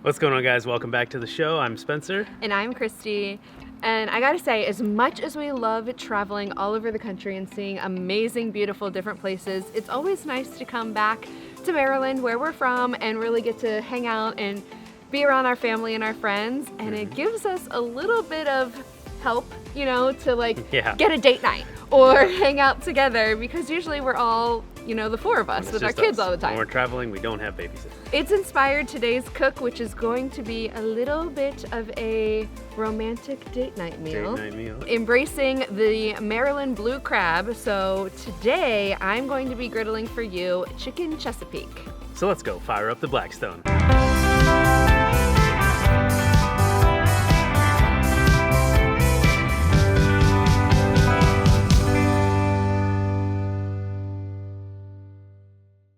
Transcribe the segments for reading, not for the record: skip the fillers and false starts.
What's going on, guys? Welcome back to the show. I'm Spencer. And I'm Christy. And I gotta say, as much as we love traveling all over the country and seeing amazing, beautiful, different places, it's always nice to come back to Maryland, where we're from, and really get to hang out and be around our family and our friends. And it gives us a little bit of help, you know, to get a date night or hang out together, because usually we're all, you know, the four of us with our kids all the time. When we're traveling, we don't have babysitters. It's inspired today's cook, which is going to be a little bit of a romantic date night meal. Embracing the Maryland blue crab. So today I'm going to be griddling for you Chicken Chesapeake. So let's go fire up the Blackstone.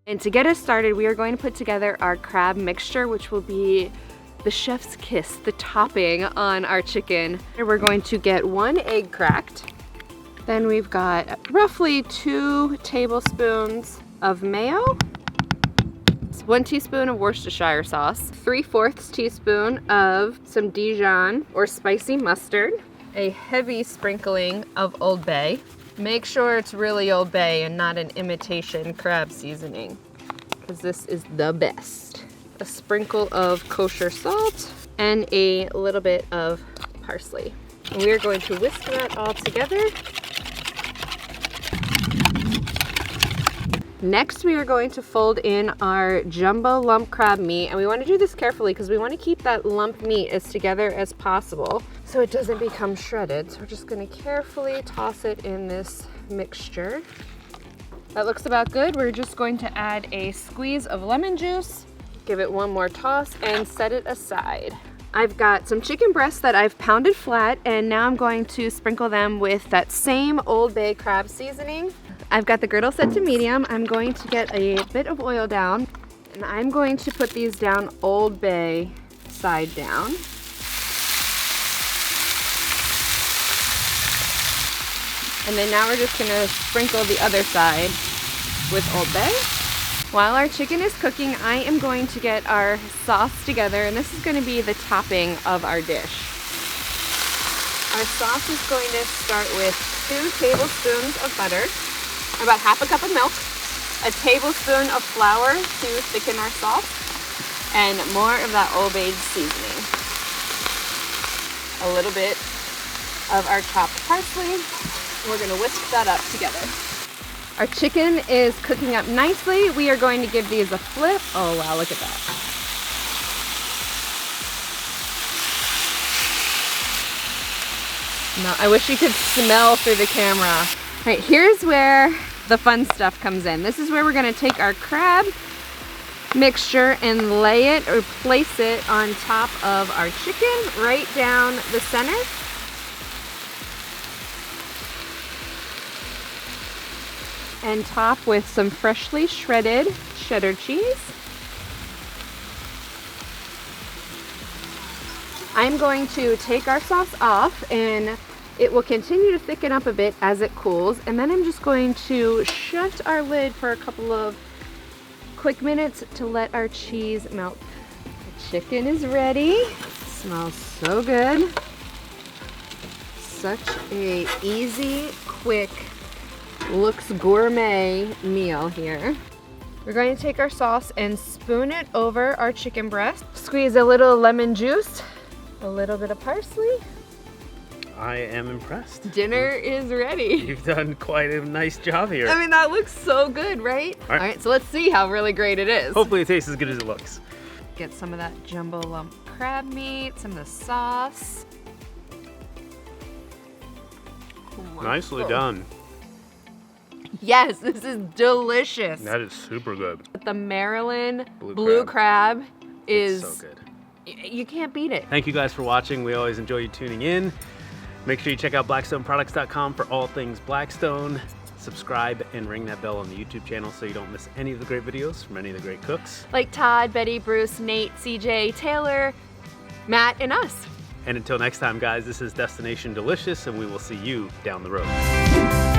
And to get us started, we are going to put together our crab mixture, which will be the chef's kiss, the topping on our chicken. We're going to get 1 egg cracked. Then we've got roughly 2 tablespoons of mayo, 1 teaspoon of Worcestershire sauce, 3/4 teaspoon of some Dijon or spicy mustard, a heavy sprinkling of Old Bay. Make sure it's really Old Bay and not an imitation crab seasoning, because this is the best. A sprinkle of kosher salt and a little bit of parsley. And we are going to whisk that all together. Next, we are going to fold in our jumbo lump crab meat, and we want to do this carefully because we want to keep that lump meat as together as possible so it doesn't become shredded. So we're just going to carefully toss it in this mixture. That looks about good. We're just going to add a squeeze of lemon juice, give it one more toss, and set it aside. I've got some chicken breasts that I've pounded flat, and now I'm going to sprinkle them with that same Old Bay crab seasoning. I've got the griddle set to medium. I'm going to get a bit of oil down, and I'm going to put these down Old Bay side down. And then now we're just gonna sprinkle the other side with Old Bay. While our chicken is cooking, I am going to get our sauce together, and this is gonna be the topping of our dish. Our sauce is going to start with 2 tablespoons of butter, about half a cup of milk, a tablespoon of flour to thicken our sauce, and more of that Old Bay seasoning. A little bit of our chopped parsley. We're gonna whisk that up together. Our chicken is cooking up nicely. We are going to give these a flip. Oh wow, look at that. No, I wish you could smell through the camera. All right, here's where the fun stuff comes in. This is where we're gonna take our crab mixture and lay it or place it on top of our chicken, right down the center. And top with some freshly shredded cheddar cheese. I'm going to take our sauce off, and it will continue to thicken up a bit as it cools, and then I'm just going to shut our lid for a couple of quick minutes to let our cheese melt. The chicken is ready. It smells so good. Such a easy, quick, looks gourmet meal here. We're going to take our sauce and spoon it over our chicken breast. Squeeze a little lemon juice, a little bit of parsley. I am impressed. Dinner is ready. You've done quite a nice job here. I mean, that looks so good, right? All right, so let's see how really great it is. Hopefully it tastes as good as it looks. Get some of that jumbo lump crab meat, some of the sauce. Nicely done. Yes, this is delicious. That is super good. The Maryland blue crab is so good. You can't beat it. Thank you guys for watching. We always enjoy you tuning in. Make sure you check out blackstoneproducts.com for all things Blackstone. Subscribe and ring that bell on the YouTube channel so you don't miss any of the great videos from any of the great cooks. Like Todd, Betty, Bruce, Nate, CJ, Taylor, Matt, and us. And until next time, guys, this is Destination Delicious, and we will see you down the road.